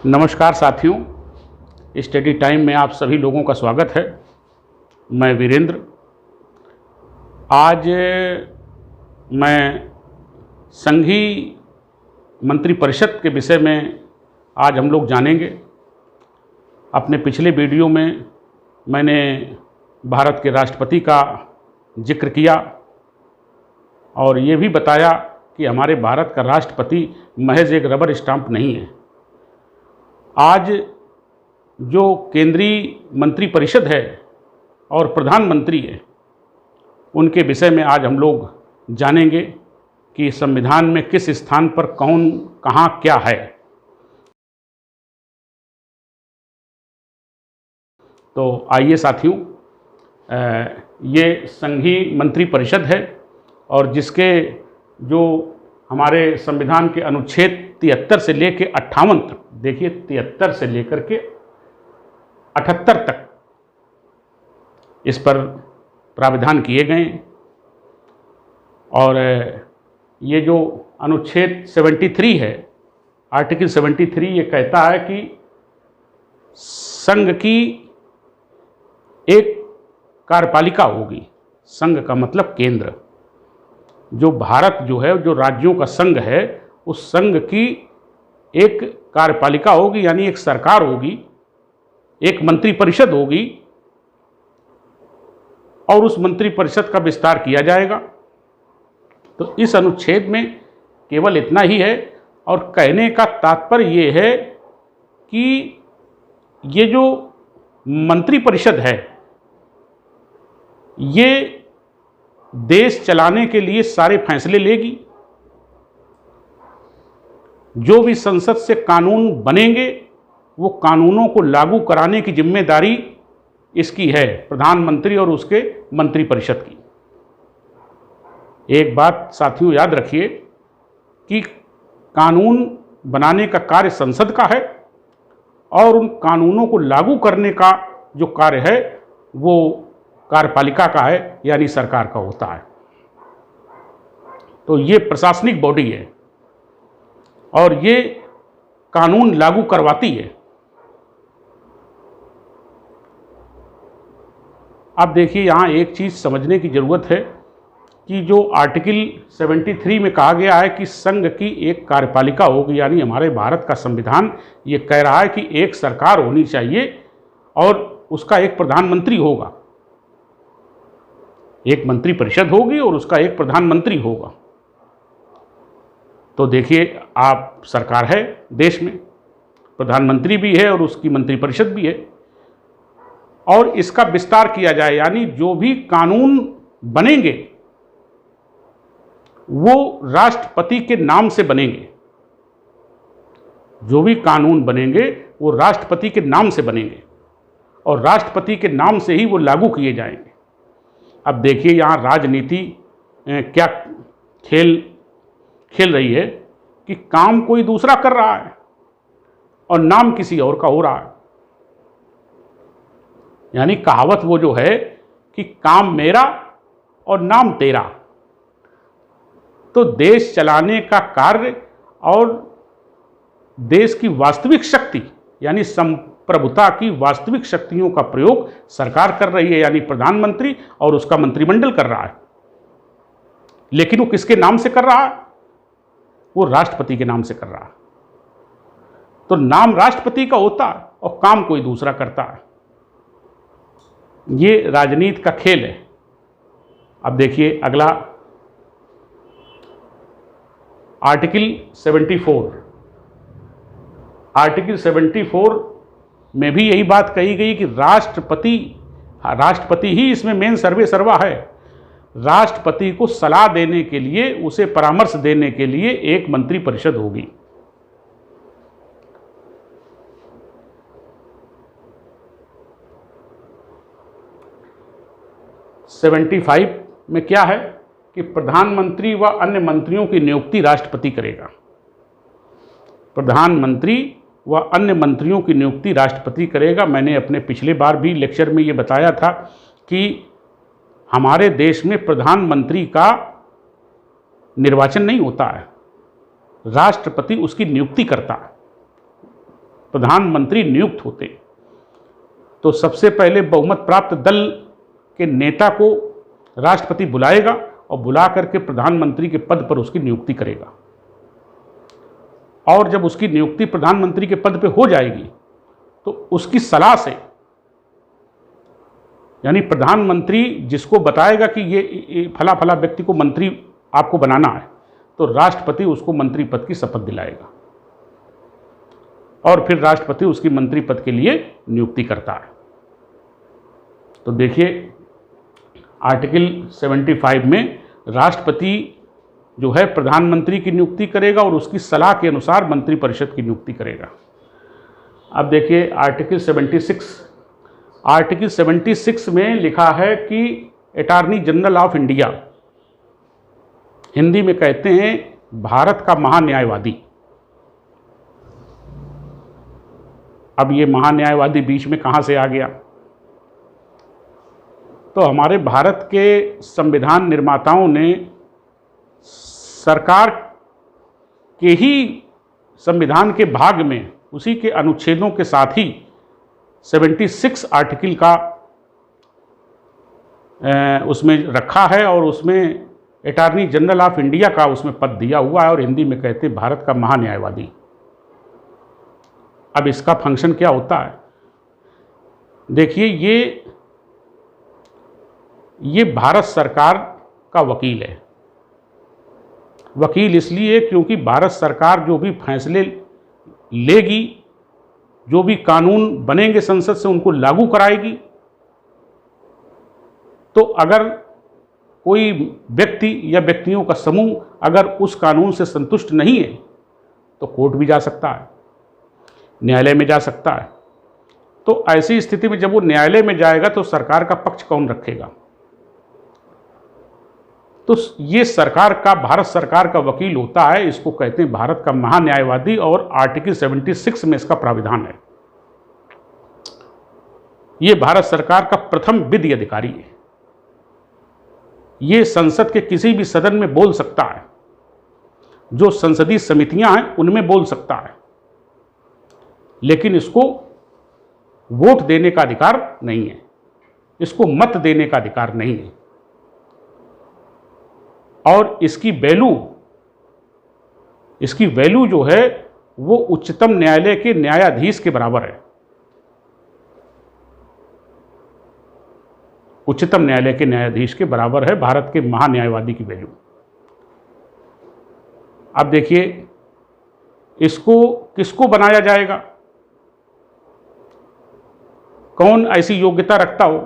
नमस्कार साथियों, study time में आप सभी लोगों का स्वागत है। मैं वीरेंद्र। आज मैं संघीय मंत्रिपरिषद के विषय में आज हम लोग जानेंगे। अपने पिछले वीडियो में मैंने भारत के राष्ट्रपति का जिक्र किया और ये भी बताया कि हमारे भारत का राष्ट्रपति महज एक रबर स्टाम्प नहीं है। आज जो केंद्रीय मंत्रिपरिषद है और प्रधानमंत्री है, उनके विषय में आज हम लोग जानेंगे कि संविधान में किस स्थान पर कौन कहाँ क्या है। तो आइए साथियों, ये संघीय मंत्रिपरिषद है और जिसके जो हमारे संविधान के अनुच्छेद 73 से लेकर 58 तक, देखिए 73 से लेकर के 78 तक इस पर प्राविधान किए गए हैं। और ये जो अनुच्छेद 73 है, आर्टिकल 73, ये कहता है कि संघ की एक कार्यपालिका होगी। संघ का मतलब केंद्र। जो भारत जो है, जो राज्यों का संघ है, उस संघ की एक कार्यपालिका होगी, यानी एक सरकार होगी, एक मंत्रिपरिषद होगी और उस मंत्रिपरिषद का विस्तार किया जाएगा। तो इस अनुच्छेद में केवल इतना ही है और कहने का तात्पर्य ये है कि ये जो मंत्रिपरिषद है, ये देश चलाने के लिए सारे फैसले लेगी। जो भी संसद से कानून बनेंगे, वो कानूनों को लागू कराने की जिम्मेदारी इसकी है, प्रधानमंत्री और उसके मंत्रिपरिषद की। एक बात साथियों याद रखिए कि कानून बनाने का कार्य संसद का है और उन कानूनों को लागू करने का जो कार्य है वो कार्यपालिका का है, यानी सरकार का होता है। तो ये प्रशासनिक बॉडी है और ये कानून लागू करवाती है। अब देखिए, यहाँ एक चीज़ समझने की ज़रूरत है कि जो आर्टिकल 73 में कहा गया है कि संघ की एक कार्यपालिका होगी, यानी हमारे भारत का संविधान ये कह रहा है कि एक सरकार होनी चाहिए और उसका एक प्रधानमंत्री होगा, एक मंत्रिपरिषद होगी और उसका एक प्रधानमंत्री होगा। तो देखिए, आप सरकार है देश में, प्रधानमंत्री भी है और उसकी मंत्रिपरिषद भी है, और इसका विस्तार किया जाए, यानी जो भी कानून बनेंगे वो राष्ट्रपति के नाम से बनेंगे। जो भी कानून बनेंगे वो राष्ट्रपति के नाम से बनेंगे और राष्ट्रपति के नाम से ही वो लागू किए जाएंगे। अब देखिए, यहाँ राजनीति क्या खेल रही है कि काम कोई दूसरा कर रहा है और नाम किसी और का हो रहा है। यानी कहावत वो जो है कि काम मेरा और नाम तेरा। तो देश चलाने का कार्य और देश की वास्तविक शक्ति, यानी संप्रभुता की वास्तविक शक्तियों का प्रयोग सरकार कर रही है, यानी प्रधानमंत्री और उसका मंत्रिमंडल कर रहा है। लेकिन वो किसके नाम से कर रहा है? वो राष्ट्रपति के नाम से कर रहा है। तो नाम राष्ट्रपति का होता है और काम कोई दूसरा करता है। ये राजनीति का खेल है। अब देखिए अगला, आर्टिकल 74। आर्टिकल 74 में भी यही बात कही गई कि राष्ट्रपति ही इसमें मेन सर्वे सर्वा है। राष्ट्रपति को सलाह देने के लिए, उसे परामर्श देने के लिए एक मंत्रिपरिषद होगी। (75) में क्या है कि प्रधानमंत्री व अन्य मंत्रियों की नियुक्ति राष्ट्रपति करेगा। प्रधानमंत्री व अन्य मंत्रियों की नियुक्ति राष्ट्रपति करेगा। मैंने अपने पिछले बार भी लेक्चर में ये बताया था कि हमारे देश में प्रधानमंत्री का निर्वाचन नहीं होता है, राष्ट्रपति उसकी नियुक्ति करता है। प्रधानमंत्री नियुक्त होते हैं तो सबसे पहले बहुमत प्राप्त दल के नेता को राष्ट्रपति बुलाएगा और बुला करके प्रधानमंत्री के पद पर उसकी नियुक्ति करेगा। और जब उसकी नियुक्ति प्रधानमंत्री के पद पर हो जाएगी तो उसकी सलाह से, यानी प्रधानमंत्री जिसको बताएगा कि ये फला फला व्यक्ति को मंत्री आपको बनाना है, तो राष्ट्रपति उसको मंत्री पद की शपथ दिलाएगा और फिर राष्ट्रपति उसकी मंत्री पद के लिए नियुक्ति करता है। तो देखिए आर्टिकल 75 में राष्ट्रपति जो है प्रधानमंत्री की नियुक्ति करेगा और उसकी सलाह के अनुसार मंत्रिपरिषद की नियुक्ति करेगा। अब देखिए आर्टिकल 76 में लिखा है कि attorney general of India, Hindi में कहते हैं भारत का महान्यायवादी। अब ये महान्यायवादी बीच में कहाँ से आ गया? तो हमारे भारत के संविधान निर्माताओं ने सरकार के ही संविधान के भाग में उसी के अनुच्छेदों के साथ ही 76 आर्टिकल का उसमें रखा है और उसमें अटॉर्नी जनरल ऑफ इंडिया का उसमें पद दिया हुआ है और हिंदी में कहते हैं भारत का महान्यायवादी। अब इसका फंक्शन क्या होता है? देखिए ये भारत सरकार का वकील है। वकील इसलिए क्योंकि भारत सरकार जो भी फैसले लेगी, जो भी कानून बनेंगे संसद से, उनको लागू कराएगी। तो अगर कोई व्यक्ति या व्यक्तियों का समूह अगर उस कानून से संतुष्ट नहीं है तो कोर्ट भी जा सकता है, न्यायालय में जा सकता है। तो ऐसी स्थिति में जब वो न्यायालय में जाएगा तो सरकार का पक्ष कौन रखेगा? तो ये सरकार का, भारत सरकार का वकील होता है, इसको कहते हैं भारत का महान्यायवादी और आर्टिकल 76 में इसका प्राविधान है। ये भारत सरकार का प्रथम विधि अधिकारी है। ये संसद के किसी भी सदन में बोल सकता है, जो संसदीय समितियां हैं उनमें बोल सकता है, लेकिन इसको वोट देने का अधिकार नहीं है, इसको मत देने का अधिकार नहीं है। और इसकी वैल्यू जो है वो उच्चतम न्यायालय के न्यायाधीश के बराबर है। उच्चतम न्यायालय के न्यायाधीश के बराबर है भारत के महान्यायवादी की वैल्यू। अब देखिए इसको किसको बनाया जाएगा, कौन ऐसी योग्यता रखता हो?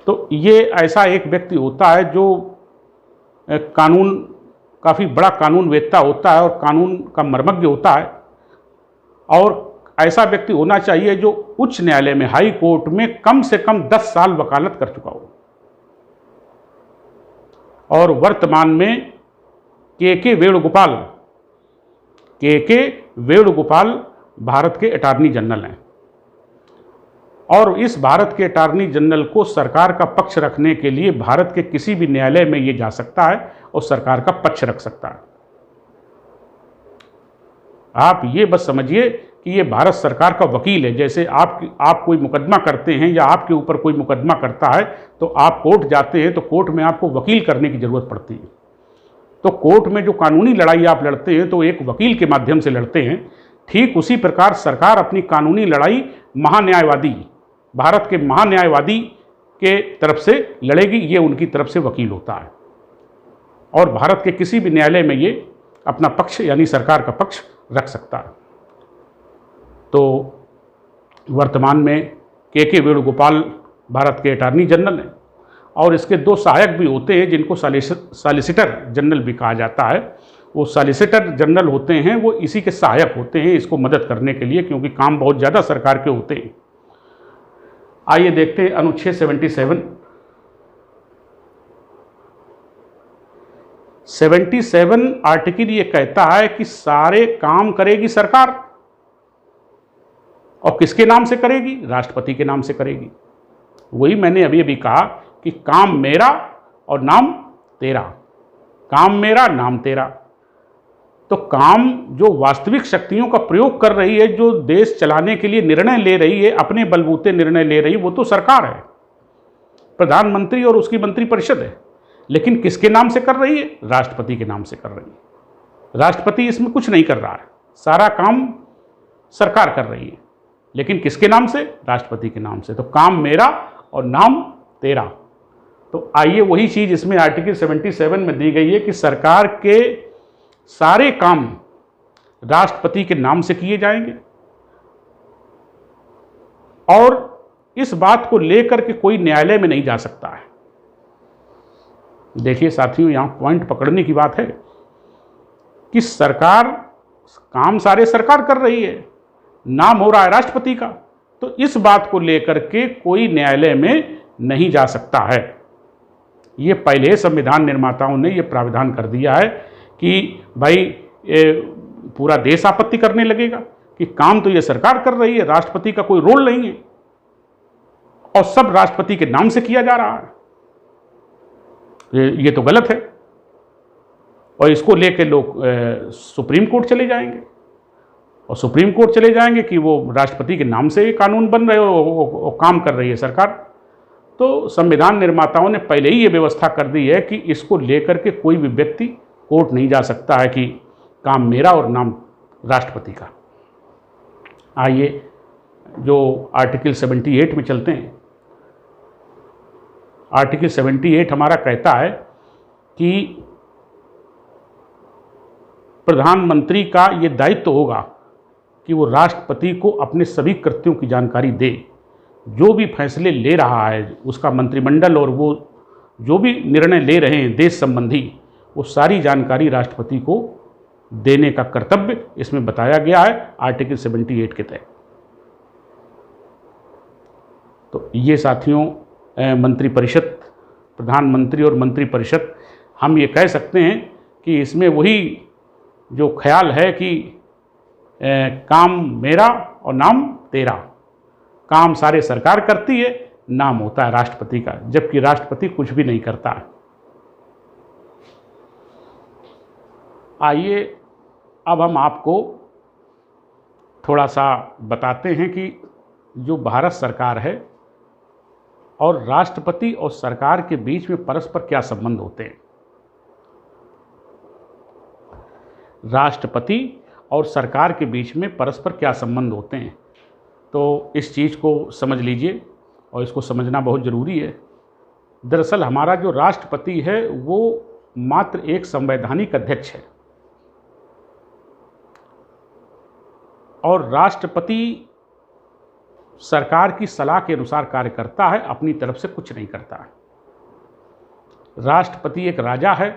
तो ये ऐसा एक व्यक्ति होता है जो कानून, काफ़ी बड़ा कानून वेत्ता होता है और कानून का मर्मज्ञ होता है, और ऐसा व्यक्ति होना चाहिए जो उच्च न्यायालय में, हाई कोर्ट में कम से कम 10 साल वकालत कर चुका हो। और वर्तमान में के वेणुगोपाल भारत के अटॉर्नी जनरल हैं और इस भारत के अटॉर्नी जनरल को सरकार का पक्ष रखने के लिए भारत के किसी भी न्यायालय में ये जा सकता है और सरकार का पक्ष रख सकता है। आप ये बस समझिए कि ये भारत सरकार का वकील है। जैसे आप कोई मुकदमा करते हैं या आपके ऊपर कोई मुकदमा करता है तो आप कोर्ट जाते हैं, तो कोर्ट में आपको वकील करने की ज़रूरत पड़ती है। तो कोर्ट में जो कानूनी लड़ाई आप लड़ते हैं तो एक वकील के माध्यम से लड़ते हैं। ठीक उसी प्रकार सरकार अपनी कानूनी लड़ाई महान्यायवादी, भारत के महान्यायवादी के तरफ से लड़ेगी। ये उनकी तरफ से वकील होता है और भारत के किसी भी न्यायालय में ये अपना पक्ष यानी सरकार का पक्ष रख सकता है। तो वर्तमान में के वेणुगोपाल भारत के अटॉर्नी जनरल हैं और इसके 2 सहायक भी होते हैं जिनको सॉलिसिटर जनरल भी कहा जाता है। वो सॉलिसिटर जनरल होते हैं, वो इसी के सहायक होते हैं इसको मदद करने के लिए, क्योंकि काम बहुत ज़्यादा सरकार के होते हैं। आइए देखते हैं अनुच्छेद 77 आर्टिकल ये कहता है कि सारे काम करेगी सरकार, और किसके नाम से करेगी? राष्ट्रपति के नाम से करेगी। वही मैंने अभी कहा कि काम मेरा और नाम तेरा, काम मेरा नाम तेरा। तो काम जो वास्तविक शक्तियों का प्रयोग कर रही है, जो देश चलाने के लिए निर्णय ले रही है, अपने बलबूते निर्णय ले रही है, वो तो सरकार है, प्रधानमंत्री और उसकी मंत्रिपरिषद है। लेकिन किसके नाम से कर रही है? राष्ट्रपति के नाम से कर रही है। राष्ट्रपति इसमें कुछ नहीं कर रहा है, सारा काम सरकार कर रही है, लेकिन किसके नाम से? राष्ट्रपति के नाम से। तो काम मेरा और नाम तेरा। तो आइए वही चीज इसमें आर्टिकल 77 में दी गई है कि सरकार के सारे काम राष्ट्रपति के नाम से किए जाएंगे और इस बात को लेकर के कोई न्यायालय में नहीं जा सकता है। देखिए साथियों, यहां पॉइंट पकड़ने की बात है कि सरकार काम सारे सरकार कर रही है, नाम हो रहा है राष्ट्रपति का, तो इस बात को लेकर के कोई न्यायालय में नहीं जा सकता है। ये पहले संविधान निर्माताओं ने ये प्राविधान कर दिया है कि भाई पूरा देश आपत्ति करने लगेगा कि काम तो ये सरकार कर रही है, राष्ट्रपति का कोई रोल नहीं है और सब राष्ट्रपति के नाम से किया जा रहा है, ये तो गलत है। और इसको लेकर लोग सुप्रीम कोर्ट चले जाएंगे और सुप्रीम कोर्ट चले जाएंगे कि वो राष्ट्रपति के नाम से कानून बन रहे हो, काम कर रही है सरकार। तो संविधान निर्माताओं ने पहले ही ये व्यवस्था कर दी है कि इसको लेकर के कोई भी व्यक्ति कोर्ट नहीं जा सकता है कि काम मेरा और नाम राष्ट्रपति का। आइए जो आर्टिकल 78 में चलते हैं। आर्टिकल 78 हमारा कहता है कि प्रधानमंत्री का ये दायित्व होगा कि वो राष्ट्रपति को अपने सभी कृत्यों की जानकारी दे, जो भी फैसले ले रहा है उसका मंत्रिमंडल और वो जो भी निर्णय ले रहे हैं देश संबंधी, वो सारी जानकारी राष्ट्रपति को देने का कर्तव्य इसमें बताया गया है आर्टिकल 78 के तहत। तो ये साथियों मंत्रिपरिषद, प्रधानमंत्री और मंत्रिपरिषद, हम ये कह सकते हैं कि इसमें वही जो ख्याल है कि काम मेरा और नाम तेरा, काम सारे सरकार करती है, नाम होता है राष्ट्रपति का, जबकि राष्ट्रपति कुछ भी नहीं करता है। आइए अब हम आपको थोड़ा सा बताते हैं कि जो भारत सरकार है और राष्ट्रपति और सरकार के बीच में परस्पर क्या संबंध होते हैं। राष्ट्रपति और सरकार के बीच में परस्पर क्या संबंध होते हैं, तो इस चीज़ को समझ लीजिए और इसको समझना बहुत ज़रूरी है। दरअसल हमारा जो राष्ट्रपति है वो मात्र एक संवैधानिक अध्यक्ष है और राष्ट्रपति सरकार की सलाह के अनुसार कार्य करता है, अपनी तरफ से कुछ नहीं करता है। राष्ट्रपति एक राजा है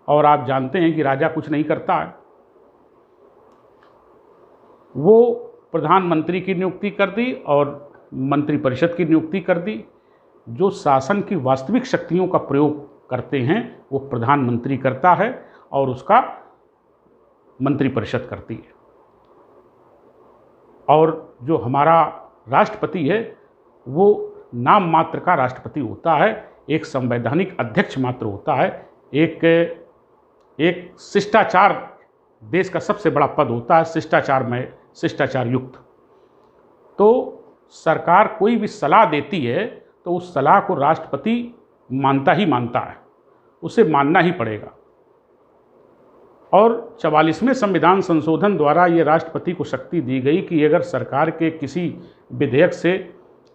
और आप जानते हैं कि राजा कुछ नहीं करता है, वो प्रधानमंत्री की नियुक्ति कर दी और मंत्रिपरिषद की नियुक्ति कर दी। जो शासन की वास्तविक शक्तियों का प्रयोग करते हैं वो प्रधानमंत्री करता है और उसका मंत्रिपरिषद करती है। और जो हमारा राष्ट्रपति है वो नाम मात्र का राष्ट्रपति होता है, एक संवैधानिक अध्यक्ष मात्र होता है, एक शिष्टाचार, देश का सबसे बड़ा पद होता है शिष्टाचार में, शिष्टाचार युक्त। तो सरकार कोई भी सलाह देती है तो उस सलाह को राष्ट्रपति मानता ही मानता है, उसे मानना ही पड़ेगा। और 44वें संविधान संशोधन द्वारा ये राष्ट्रपति को शक्ति दी गई कि अगर सरकार के किसी विधेयक से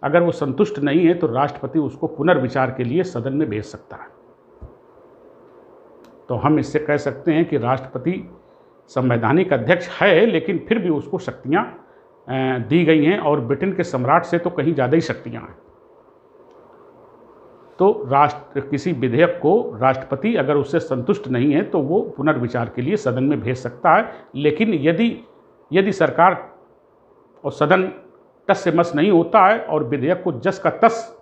अगर वो संतुष्ट नहीं है तो राष्ट्रपति उसको पुनर्विचार के लिए सदन में भेज सकता है। तो हम इससे कह सकते हैं कि राष्ट्रपति संवैधानिक अध्यक्ष है, लेकिन फिर भी उसको शक्तियाँ दी गई हैं और ब्रिटेन के सम्राट से तो कहीं ज़्यादा ही शक्तियाँ हैं। तो किसी विधेयक को राष्ट्रपति अगर उससे संतुष्ट नहीं है तो वो पुनर्विचार के लिए सदन में भेज सकता है। लेकिन यदि सरकार और सदन टस से मस नहीं होता है और विधेयक को जस का तस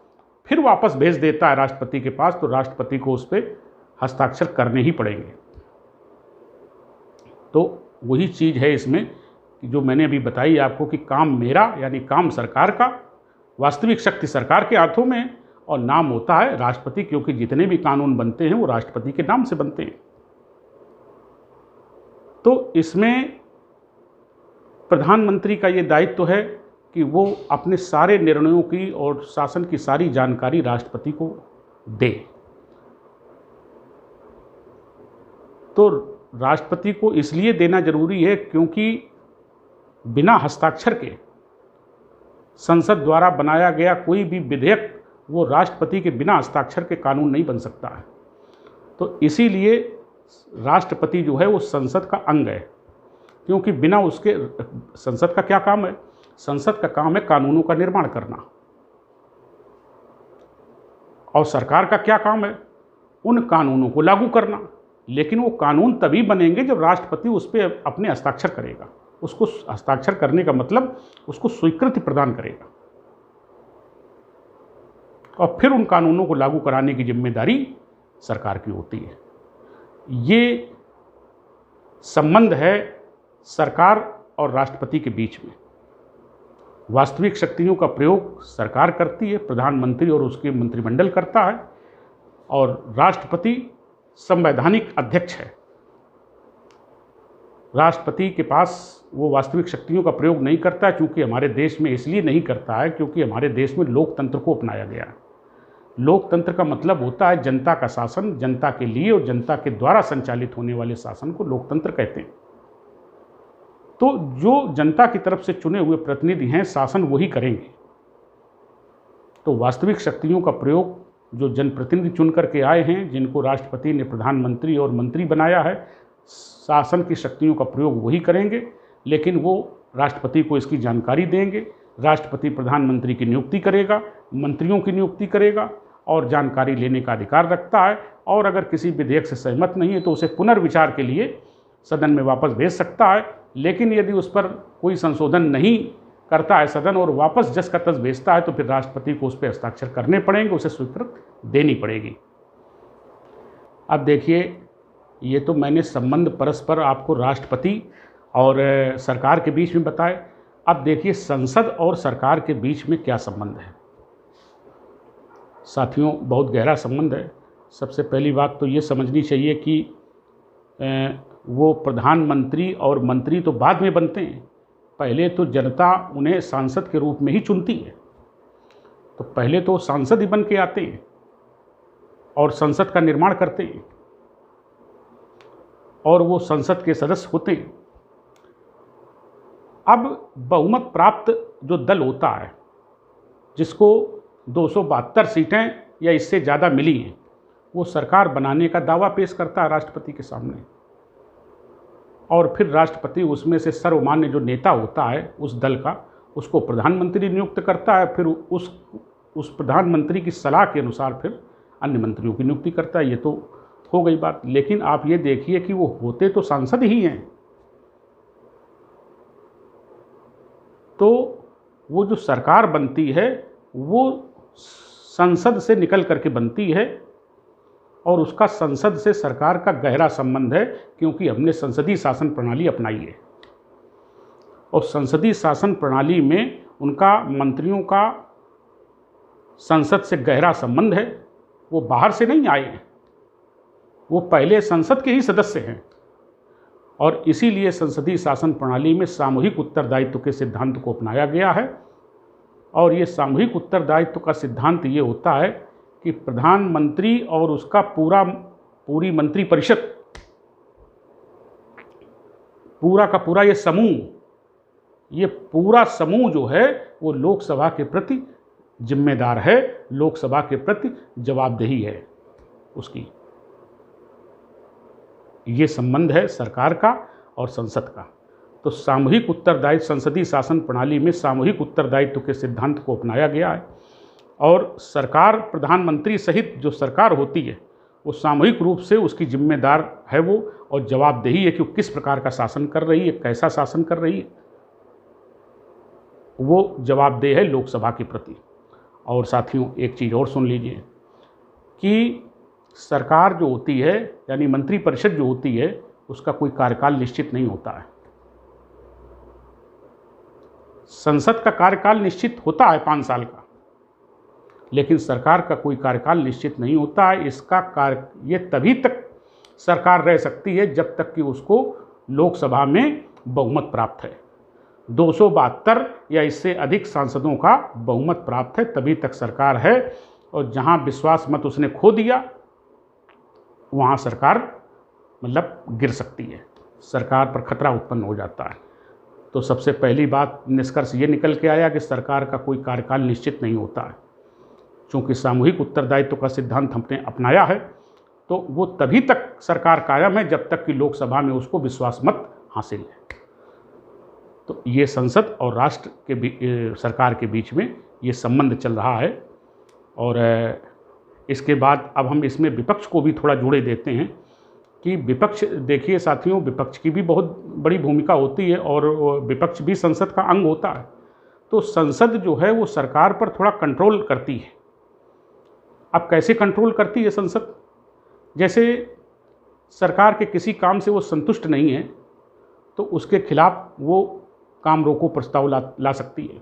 फिर वापस भेज देता है राष्ट्रपति के पास, तो राष्ट्रपति को उस पर हस्ताक्षर करने ही पड़ेंगे। तो वही चीज़ है इसमें कि जो मैंने अभी बताई आपको कि काम मेरा यानी काम सरकार का, वास्तविक शक्ति सरकार के हाथों में है और नाम होता है राष्ट्रपति, क्योंकि जितने भी कानून बनते हैं वो राष्ट्रपति के नाम से बनते हैं। तो इसमें प्रधानमंत्री का ये दायित्व है कि वो अपने सारे निर्णयों की और शासन की सारी जानकारी राष्ट्रपति को दे। तो राष्ट्रपति को इसलिए देना जरूरी है क्योंकि बिना हस्ताक्षर के संसद द्वारा बनाया गया कोई भी विधेयक वो राष्ट्रपति के बिना हस्ताक्षर के कानून नहीं बन सकता है। तो इसीलिए राष्ट्रपति जो है वो संसद का अंग है, क्योंकि बिना उसके संसद का क्या काम है? संसद का काम है कानूनों का निर्माण करना। और सरकार का क्या काम है? उन कानूनों को लागू करना। लेकिन वो कानून तभी बनेंगे जब राष्ट्रपति उस पर अपने हस्ताक्षर करेगा। उसको हस्ताक्षर करने का मतलब उसको स्वीकृति प्रदान करेगा, और फिर उन कानूनों को लागू कराने की जिम्मेदारी सरकार की होती है। ये संबंध है सरकार और राष्ट्रपति के बीच में। वास्तविक शक्तियों का प्रयोग सरकार करती है, प्रधानमंत्री और उसके मंत्रिमंडल करता है, और राष्ट्रपति संवैधानिक अध्यक्ष है। राष्ट्रपति के पास वो वास्तविक शक्तियों का प्रयोग नहीं करता है, क्योंकि हमारे देश में इसलिए नहीं करता है क्योंकि हमारे देश में लोकतंत्र को अपनाया गया है। लोकतंत्र का मतलब होता है जनता का शासन, जनता के लिए और जनता के द्वारा संचालित होने वाले शासन को लोकतंत्र कहते हैं। तो जो जनता की तरफ से चुने हुए प्रतिनिधि हैं, शासन वही करेंगे। तो वास्तविक शक्तियों का प्रयोग जो जनप्रतिनिधि चुन करके आए हैं, जिनको राष्ट्रपति ने प्रधानमंत्री और मंत्री बनाया है, शासन की शक्तियों का प्रयोग वही करेंगे। लेकिन वो राष्ट्रपति को इसकी जानकारी देंगे। राष्ट्रपति प्रधानमंत्री की नियुक्ति करेगा, मंत्रियों की नियुक्ति करेगा और जानकारी लेने का अधिकार रखता है। और अगर किसी विधेयक से सहमत नहीं है तो उसे पुनर्विचार के लिए सदन में वापस भेज सकता है। लेकिन यदि उस पर कोई संशोधन नहीं करता है सदन और वापस जस का तस भेजता है, तो फिर राष्ट्रपति को उस पर हस्ताक्षर करने पड़ेंगे, उसे स्वीकृति देनी पड़ेगी। अब देखिए, ये तो मैंने संबंध परस्पर आपको राष्ट्रपति और सरकार के बीच में बताए। अब देखिए संसद और सरकार के बीच में क्या संबंध है। साथियों, बहुत गहरा संबंध है। सबसे पहली बात तो ये समझनी चाहिए कि वो प्रधानमंत्री और मंत्री तो बाद में बनते हैं। पहले तो जनता उन्हें सांसद के रूप में ही चुनती है। तो पहले तो सांसद ही बन के आते हैं और संसद का निर्माण करते हैं, और वो संसद के सदस्य होते हैं। अब बहुमत प्राप्त जो दल होता है, जिसको 272 सीटें या इससे ज़्यादा मिली हैं, वो सरकार बनाने का दावा पेश करता है राष्ट्रपति के सामने। और फिर राष्ट्रपति उसमें से सर्वमान्य जो नेता होता है उस दल का, उसको प्रधानमंत्री नियुक्त करता है। फिर उस प्रधानमंत्री की सलाह के अनुसार फिर अन्य मंत्रियों की नियुक्ति करता है। ये तो हो गई बात। लेकिन आप ये देखिए कि वो होते तो सांसद ही हैं। तो वो जो सरकार बनती है वो संसद से निकल करके बनती है, और उसका संसद से सरकार का गहरा संबंध है, क्योंकि हमने संसदीय शासन प्रणाली अपनाई है। और संसदीय शासन प्रणाली में उनका मंत्रियों का संसद से गहरा संबंध है। वो बाहर से नहीं आए हैं, वो पहले संसद के ही सदस्य हैं। और इसीलिए संसदीय शासन प्रणाली में सामूहिक उत्तरदायित्व के सिद्धांत को अपनाया गया है। और ये सामूहिक उत्तरदायित्व का सिद्धांत ये होता है कि प्रधानमंत्री और उसका पूरी मंत्रिपरिषद, पूरा का पूरा ये पूरा समूह जो है वो लोकसभा के प्रति जिम्मेदार है, लोकसभा के प्रति जवाबदेही है उसकी। ये संबंध है सरकार का और संसद का। तो सामूहिक उत्तरदायित्व, संसदीय शासन प्रणाली में सामूहिक उत्तरदायित्व के सिद्धांत को अपनाया गया है। और सरकार, प्रधानमंत्री सहित जो सरकार होती है, वो सामूहिक रूप से उसकी जिम्मेदार है वो, और जवाबदेही है कि वो किस प्रकार का शासन कर रही है, कैसा शासन कर रही है। वो जवाबदेह है लोकसभा के प्रति। और साथियों, एक चीज़ और सुन लीजिए कि सरकार जो होती है, यानी मंत्रिपरिषद जो होती है, उसका कोई कार्यकाल निश्चित नहीं होता है। संसद का कार्यकाल निश्चित होता है 5 साल का, लेकिन सरकार का कोई कार्यकाल निश्चित नहीं होता है। ये तभी तक सरकार रह सकती है जब तक कि उसको लोकसभा में बहुमत प्राप्त है। 272 या इससे अधिक सांसदों का बहुमत प्राप्त है, तभी तक सरकार है। और जहां विश्वास मत उसने खो दिया वहां सरकार मतलब गिर सकती है, सरकार पर खतरा उत्पन्न हो जाता है। तो सबसे पहली बात निष्कर्ष ये निकल के आया कि सरकार का कोई कार्यकाल निश्चित नहीं होता है। चूँकि सामूहिक उत्तरदायित्व का सिद्धांत हमने अपनाया है तो वो तभी तक सरकार कायम है जब तक कि लोकसभा में उसको विश्वास मत हासिल है। तो ये संसद और राष्ट्र के सरकार के बीच में ये संबंध चल रहा है। और इसके बाद अब हम इसमें विपक्ष को भी थोड़ा जोड़े देते हैं कि विपक्ष, देखिए साथियों, विपक्ष की भी बहुत बड़ी भूमिका होती है और विपक्ष भी संसद का अंग होता है। तो संसद जो है वो सरकार पर थोड़ा कंट्रोल करती है। अब कैसे कंट्रोल करती है संसद? जैसे सरकार के किसी काम से वो संतुष्ट नहीं है तो उसके खिलाफ वो काम रोको प्रस्ताव ला सकती है,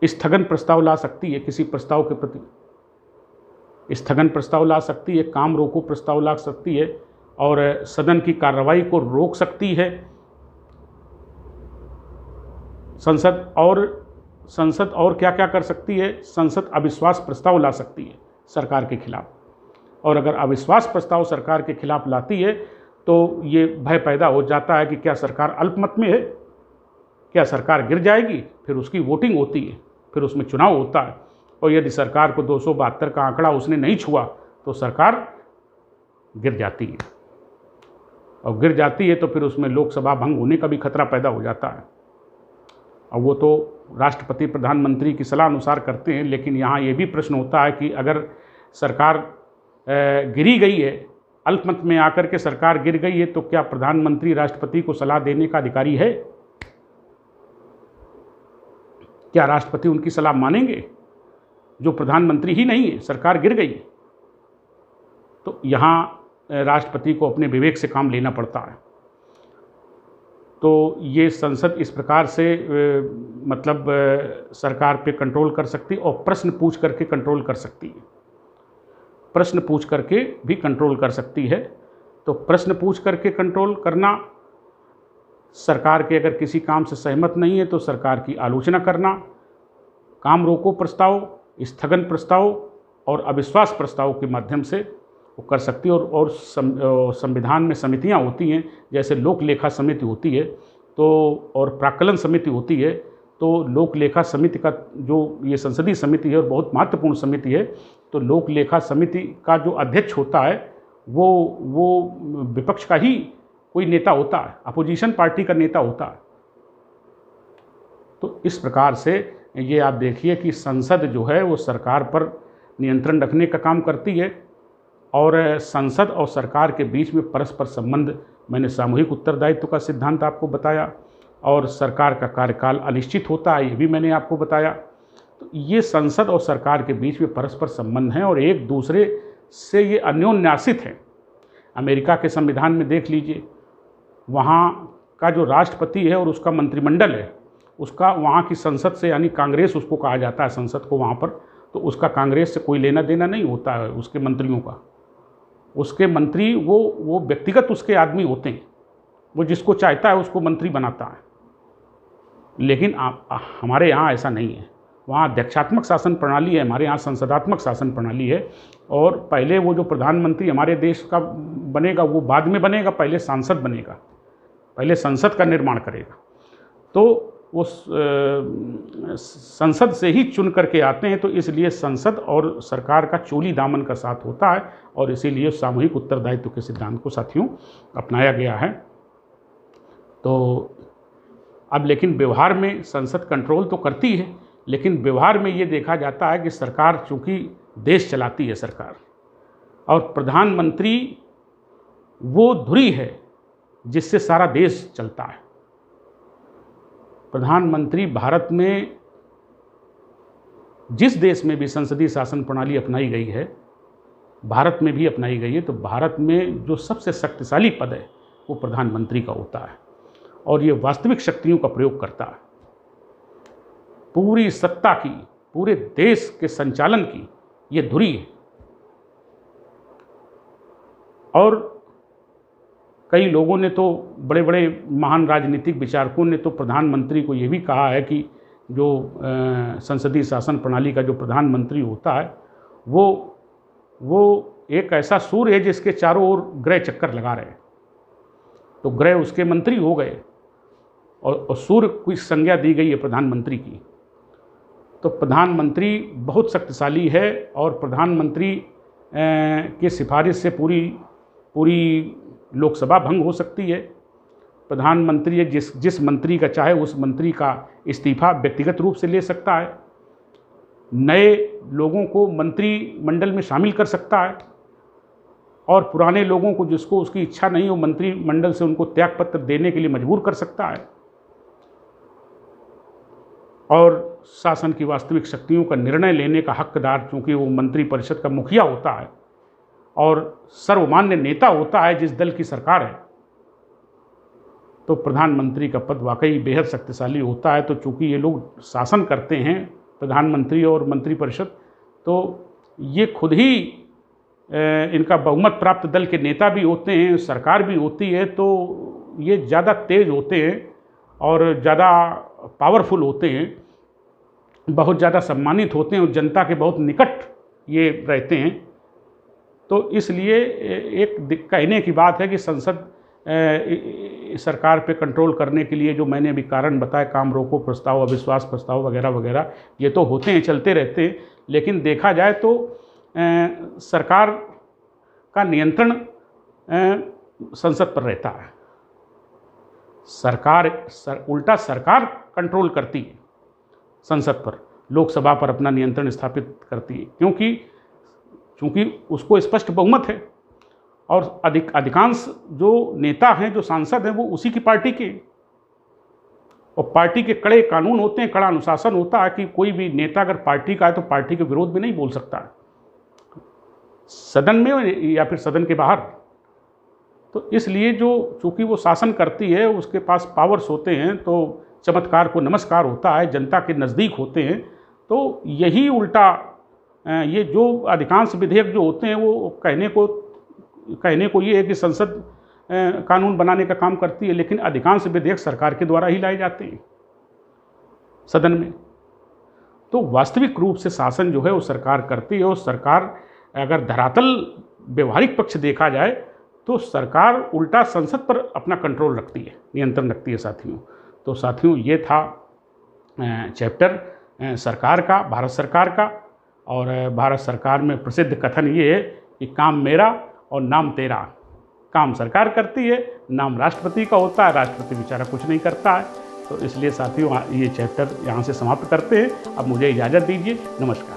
स्थगन प्रस्ताव ला सकती है, किसी प्रस्ताव के प्रति स्थगन प्रस्ताव ला सकती है, काम रोको प्रस्ताव ला सकती है और सदन की कार्रवाई को रोक सकती है संसद। और क्या क्या कर सकती है? संसद अविश्वास प्रस्ताव ला सकती है सरकार के खिलाफ। और अगर अविश्वास प्रस्ताव सरकार के खिलाफ लाती है तो ये भय पैदा हो जाता है कि क्या सरकार अल्पमत में है, क्या सरकार गिर जाएगी। फिर उसकी वोटिंग होती है, फिर उसमें चुनाव होता है और यदि सरकार को 272 का आंकड़ा उसने नहीं छुआ तो सरकार गिर जाती है। और गिर जाती है तो फिर उसमें लोकसभा भंग होने का भी खतरा पैदा हो जाता है। और वो तो राष्ट्रपति प्रधानमंत्री की सलाह अनुसार करते हैं। लेकिन यहाँ ये भी प्रश्न होता है कि अगर सरकार गिरी गई है, अल्पमत में आकर के सरकार गिर गई है, तो क्या प्रधानमंत्री राष्ट्रपति को सलाह देने का अधिकारी है? क्या राष्ट्रपति उनकी सलाह मानेंगे जो प्रधानमंत्री ही नहीं है, सरकार गिर गई? तो यहाँ राष्ट्रपति को अपने विवेक से काम लेना पड़ता है। तो ये संसद इस प्रकार से मतलब सरकार पे कंट्रोल कर सकती और प्रश्न पूछ करके कंट्रोल कर सकती है, प्रश्न पूछ करके भी कंट्रोल कर सकती है। तो प्रश्न पूछ करके कंट्रोल करना, सरकार के अगर किसी काम से सहमत नहीं है तो सरकार की आलोचना करना, काम रोको प्रस्ताव, स्थगन प्रस्ताव और अविश्वास प्रस्ताव के माध्यम से वो कर सकती है। और संविधान में समितियां होती हैं, जैसे लोक लेखा समिति होती है तो और प्राक्कलन समिति होती है। तो लोक लेखा समिति का जो ये संसदीय समिति है और बहुत महत्वपूर्ण समिति है, तो लोक लेखा समिति का जो अध्यक्ष होता है वो विपक्ष का ही कोई नेता होता है, अपोजिशन पार्टी का नेता होता है। तो इस प्रकार से ये आप देखिए कि संसद जो है वो सरकार पर नियंत्रण रखने का काम करती है। और संसद और सरकार के बीच में परस्पर संबंध, मैंने सामूहिक उत्तरदायित्व का सिद्धांत आपको बताया, और सरकार का कार्यकाल अनिश्चित होता है, ये भी मैंने आपको बताया। तो ये संसद और सरकार के बीच में परस्पर संबंध हैं और एक दूसरे से ये अन्योन्यासित हैं। अमेरिका के संविधान में देख लीजिए, वहाँ का जो राष्ट्रपति है और उसका मंत्रिमंडल है, उसका वहाँ की संसद से, यानी कांग्रेस उसको कहा जाता है संसद को वहाँ पर, तो उसका कांग्रेस से कोई लेना देना नहीं होता है उसके मंत्रियों का। उसके मंत्री वो व्यक्तिगत उसके आदमी होते हैं, वो जिसको चाहता है उसको मंत्री बनाता है। लेकिन हमारे यहाँ ऐसा नहीं है, वहाँ अध्यक्षात्मक शासन प्रणाली है, हमारे यहाँ संसदात्मक शासन प्रणाली है। और पहले वो जो प्रधानमंत्री हमारे देश का बनेगा वो बाद में बनेगा, पहले सांसद बनेगा, पहले संसद का निर्माण करेगा। तो वो संसद से ही चुन करके आते हैं। तो इसलिए संसद और सरकार का चोली दामन का साथ होता है और इसीलिए सामूहिक उत्तरदायित्व के सिद्धांत को साथियों अपनाया गया है। तो अब लेकिन व्यवहार में संसद कंट्रोल तो करती है, लेकिन व्यवहार में ये देखा जाता है कि सरकार चूँकि देश चलाती है सरकार, और प्रधानमंत्री वो धुरी है जिससे सारा देश चलता है। प्रधानमंत्री भारत में जिस देश में भी संसदीय शासन प्रणाली अपनाई गई है, भारत में भी अपनाई गई है, तो भारत में जो सबसे शक्तिशाली पद है वो प्रधानमंत्री का होता है और ये वास्तविक शक्तियों का प्रयोग करता है। पूरी सत्ता की, पूरे देश के संचालन की ये धुरी है। और कई लोगों ने तो, बड़े बड़े महान राजनीतिक विचारकों ने तो प्रधानमंत्री को ये भी कहा है कि जो संसदीय शासन प्रणाली का जो प्रधानमंत्री होता है वो एक ऐसा सूर्य है जिसके चारों ओर ग्रह चक्कर लगा रहे हैं। तो ग्रह उसके मंत्री हो गए और सूर्य की संज्ञा दी गई है प्रधानमंत्री की। तो प्रधानमंत्री बहुत शक्तिशाली है और प्रधानमंत्री की सिफारिश से पूरी लोकसभा भंग हो सकती है। प्रधानमंत्री जिस मंत्री का चाहे उस मंत्री का इस्तीफा व्यक्तिगत रूप से ले सकता है, नए लोगों को मंत्रिमंडल में शामिल कर सकता है और पुराने लोगों को, जिसको उसकी इच्छा नहीं हो, मंत्रिमंडल से उनको त्यागपत्र देने के लिए मजबूर कर सकता है। और शासन की वास्तविक शक्तियों का निर्णय लेने का हकदार, चूंकि वो मंत्रिपरिषद का मुखिया होता है और सर्वमान्य नेता होता है जिस दल की सरकार है, तो प्रधानमंत्री का पद वाकई बेहद शक्तिशाली होता है। तो चूंकि ये लोग शासन करते हैं, प्रधानमंत्री और मंत्रिपरिषद, तो ये खुद ही इनका बहुमत प्राप्त दल के नेता भी होते हैं, सरकार भी होती है, तो ये ज़्यादा तेज होते हैं और ज़्यादा पावरफुल होते हैं, बहुत ज़्यादा सम्मानित होते हैं और जनता के बहुत निकट ये रहते हैं। तो इसलिए एक कहने की बात है कि संसद सरकार पे कंट्रोल करने के लिए जो मैंने अभी कारण बताया, काम रोको प्रस्ताव, अविश्वास प्रस्ताव वगैरह वगैरह, ये तो होते हैं, चलते रहते हैं। लेकिन देखा जाए तो सरकार का नियंत्रण संसद पर रहता है। उल्टा सरकार कंट्रोल करती है संसद पर, लोकसभा पर अपना नियंत्रण स्थापित करती है, क्योंकि उसको स्पष्ट बहुमत है और अधिकांश जो नेता हैं, जो सांसद हैं, वो उसी की पार्टी के, और पार्टी के कड़े कानून होते हैं, कड़ा अनुशासन होता है कि कोई भी नेता अगर पार्टी का है तो पार्टी के विरोध में नहीं बोल सकता है, सदन में या फिर सदन के बाहर। तो इसलिए चूंकि वो शासन करती है, उसके पास पावर्स होते हैं, तो चमत्कार को नमस्कार होता है, जनता के नज़दीक होते हैं। तो यही उल्टा ये जो अधिकांश विधेयक जो होते हैं वो कहने को ये है कि संसद कानून बनाने का काम करती है, लेकिन अधिकांश विधेयक सरकार के द्वारा ही लाए जाते हैं सदन में। तो वास्तविक रूप से शासन जो है वो सरकार करती है, और सरकार अगर धरातल व्यवहारिक पक्ष देखा जाए तो सरकार उल्टा संसद पर अपना कंट्रोल रखती है, नियंत्रण रखती है साथियों। तो साथियों, ये था चैप्टर सरकार का, भारत सरकार का। और भारत सरकार में प्रसिद्ध कथन ये है कि काम मेरा और नाम तेरा। काम सरकार करती है, नाम राष्ट्रपति का होता है, राष्ट्रपति बेचारा कुछ नहीं करता है। तो इसलिए साथियों, ये चैप्टर यहाँ से समाप्त करते हैं। अब मुझे इजाज़त दीजिए, नमस्कार।